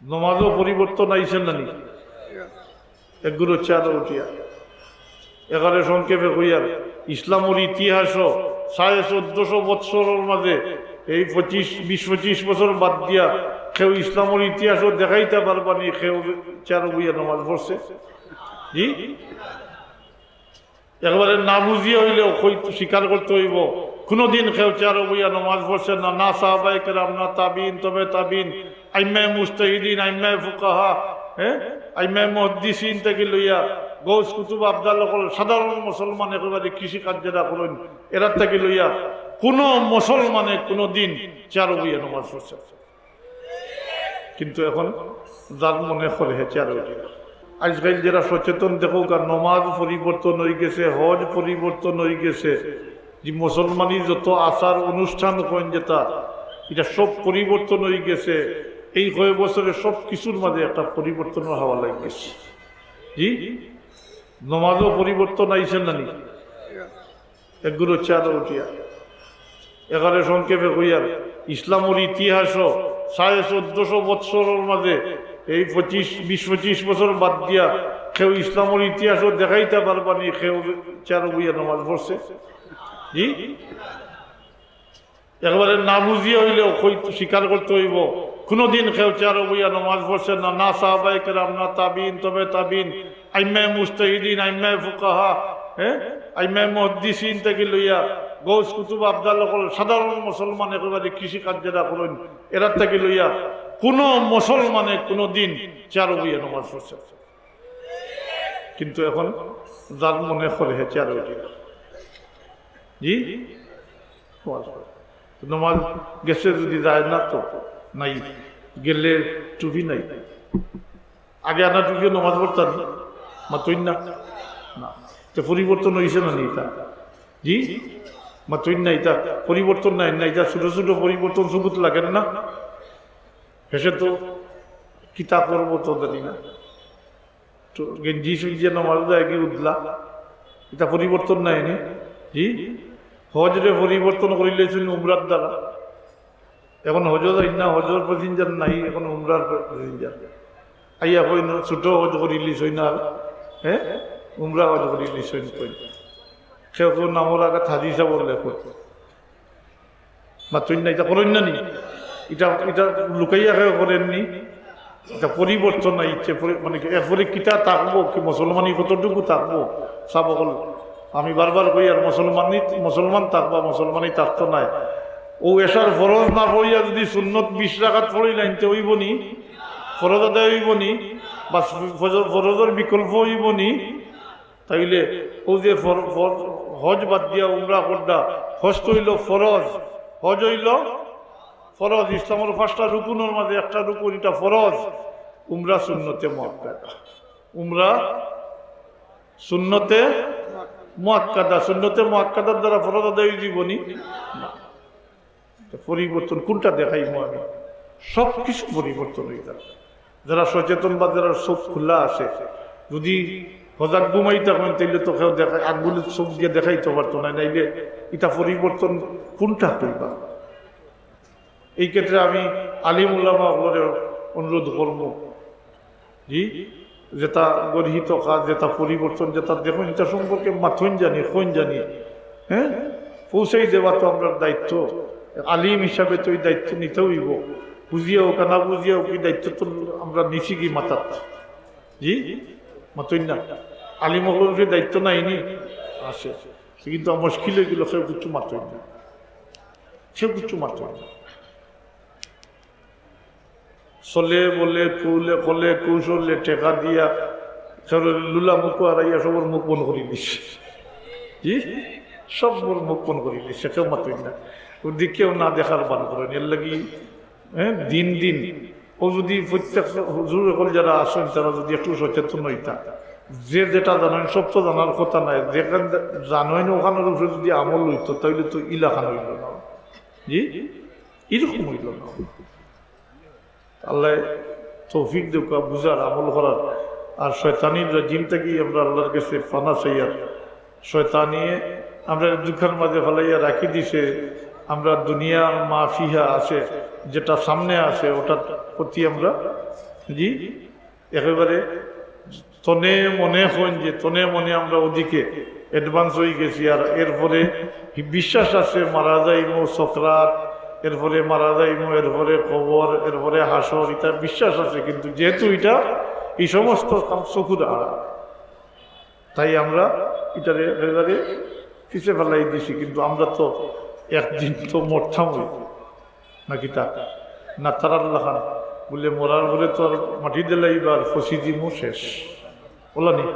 নমাজও পরিবর্তন আইসেন না নি একগুলো চার উঠিয়া এখানে সংক্ষেপে কইয়ার ইসলামের ইতিহাস 1450 বৎসরের মাঝে এই 20-25 বছর বাদ দিয়া কেউ ইসলামের ইতিহাসও দেখাইতে পারবানি কেউ চার বইয়া নমাজ পড়ছে। জি একবারে না বুঝিয়ে হইলেও স্বীকার করতে হইব কোনোদিন কেউ চার বইয়া নমাজ পড়ছে না, না সাহাবায়ে কেরাম, না তাবিন, তবে তাবিন, আইম্মায়ে মুজতাহিদিন, আইম্মায়ে ফুকাহা, আইম্মায়ে মুহাদ্দিসিন থেকে লইয়া গৌস কুতুব আবদাল সাধারণ মুসলমান একেবারে কৃষিকাজ যেটা করেন এরা থেকে লইয়া কোনো মুসলমানে কোনো দিন চার বইয়া নমাজ পড়ছে। কিন্তু এখন যার মনে করে চার বইয়া আজকাল যারা সচেতন দেখো নমাজ পরিবর্তন হয়ে গেছে, হজ পরিবর্তন হয়ে গেছে, যে মুসলমানি যত আচার অনুষ্ঠান করেন যেটা এটা সব পরিবর্তন হয়ে গেছে। এই কয়েক বছরে সব কিছুর মাঝে একটা পরিবর্তনের হাওয়া লাগে গেছে। জি নমাজও পরিবর্তন আইসেন না নি একগুলো চার উঠিয়া এখানে সংক্ষেপে কইয়ার ইসলামের ইতিহাস 1450 বৎসরের মাঝে এই 20-25 বছর বাদ দিয়া কেউ ইসলামের ইতিহাসও দেখাইতে পারবানি কেউ চার বইয়া নমাজ পড়ছে। জি একবারে না বুঝিয়ে হইলেও স্বীকার করতে হইব কোনোদিন কেউ চার বইয়া নমাজ পড়ছে না, না সাহাবায়ে কেরাম, না তাবিন, তবে তাবিন, আইম্মায়ে মুজতাহিদিন, আইম্মায়ে ফুকাহা, আইম্মায়ে মুহাদ্দিসিন থেকে লইয়া গৌস কুতুব আবদাল সাধারণ মুসলমান একেবারে কৃষিকাজ যেটা করেন এরা থেকে লইয়া কোনো মুসলমানে কোনো দিন চার বইয়া নমাজ পড়ছে। কিন্তু এখন যার মনে করে চার বইয়া জি নমাজ গেছে যদি যায় না তো নাই গেলে টুপি নাই, আগে আনা টুপি নমাজ পড়তাম মাতই না তো পরিবর্তন হয়েছে না এটা। জি মাতই না এটা পরিবর্তন নাই না, এটা ছোট ছোট পরিবর্তন সবুত লাগে না, হেসে তো কিতাব করবো তো জানি না, তো গেঞ্জি সুইজে নমাজ যায় কি উঠলা এটা পরিবর্তন নাই নি। জি হজরে পরিবর্তন করিলেছেন উমরার দ্বারা, এখন হজর না হজর প্যাসেঞ্জার নাই, এখন উমরার প্যাসেঞ্জার আইয়া কই ছোট হজ করিলিস হই না, উমরা হজ করিলিস হই কই কেউ কেউ নামর আগে হাদিসা বললে মাত্রই না এটা করেন না নি, এটা এটা লুকাইয়া কেউ করেননি, এটা পরিবর্তন নাই ইচ্ছে মানে এরপরে কিতা থাকবো কি মুসলমানি কতটুকু থাকবো সব হল। আমি বারবার কই আর মুসলমান থাকবা মুসলমানই থাকতো নাই, ও এসার ফরজ না পড়িয়া যদি সুন্নত 20 রাকাত পড়িলেন তো হইব নি, ফরজ আদায় হইব নি বা ফরজের বিকল্প হইব নি, তাইলে ও যে হজ বাদ দিয়া উমরা করডা, হজ তো হইল ফরজ, হজ হইল ফরজ, ইসলামের 5টা রুকুনের মাঝে একটা রুকুন এটা ফরজ, উমরা সুন্নতে মুআক্কাদা, উমরা সুন্নতে মুআক্কাদা, সুন্নতে মুআক্কাদার দ্বারা ফরজ আদায় জীবনী না। পরিবর্তন কোনটা দেখাইবো আমি, সব কিছু পরিবর্তন হয়ে যাবে। যারা সচেতন বা যারা চোখ খোলা আছে, যদি হজাক ঘুমাই থাকেন তাইলে তো কেউ দেখায় আগুলি চোখ দিয়ে দেখাইতে পারতো না, নাইলে এটা পরিবর্তন কোনটা করবা। এই ক্ষেত্রে আমি আলিম উলামা অনুরোধ করব, জি যেটা গর্হিত কাজ, যেটা পরিবর্তন, যেটা দেখুন এটা সম্পর্কে মাথন জানি কোন জানি, পৌঁছাই দেওয়া তো আমরা দায়িত্ব, আলিম হিসাবে তো এই দায়িত্ব নিতে হইব, বুঝিয়াও না বুঝিয়াও কি দায়িত্ব তো আমরা নিছি কি মাথাত। জি মাথন না আলিম হলে দায়িত্ব নাইনি আছে, কিন্তু মুশকিল এগুলো কেউ কিছু মাথন না, সেও কিছু মাথন না, চলে বলে কুলে কলে কৌশলে টেকা দিয়া লুলা মুখ হারাইয়া সবর মুখ বন করে দিচ্ছে। জি সব মুখ বন করে দিচ্ছে, কেউ মাতই না, ওর দিক কেউ না দেখার বান করেন। এর লাগি দিন দিন ও যদি প্রত্যেক হুজুর এখন যারা আসেন তারা যদি একটু সচেতন হইতা, যে যেটা জানেন সব তো জানার কথা নাই, যেখানে জানেন ওখানের উপরে যদি আমল হইতো তাহলে তো ইলাখান হইল না। জি এরকম হইল না। আল্লাহ তৌফিক দেওয়া বুঝার আমল করার, আর শয়তানির রাজিম থেকে আমরা আল্লাহর কাছে পানা চাইয়ার, শয়তানিয়ে আমরা দুঃখের মাঝে ফেলাইয়া রাখি দিছে, আমরা দুনিয়া মাফিহা আছে যেটা সামনে আছে ওটার প্রতি আমরা জি একেবারে তনে মনে হন যে তনে মনে আমরা ওদিকে অ্যাডভান্স হয়ে গেছি। আর এরপরে বিশ্বাস আছে মারা যাইমো সকরাত, এরপরে মারা যাইমো, এরপরে কবর, এরপরে হাসর, এটা বিশ্বাস আছে। কিন্তু যেহেতু এটা এই সমস্ত চকুর আড়া, তাই আমরা এটারে একেবারে পিছিয়ে ফেলাই দিছি। কিন্তু আমরা তো একদিন তো মরতাম নাকি তা না তার আল্লাহ খান বলে মরার বলে তো আর মাটি দিলাইবার ফসি দিমো শেষ বলা নেই।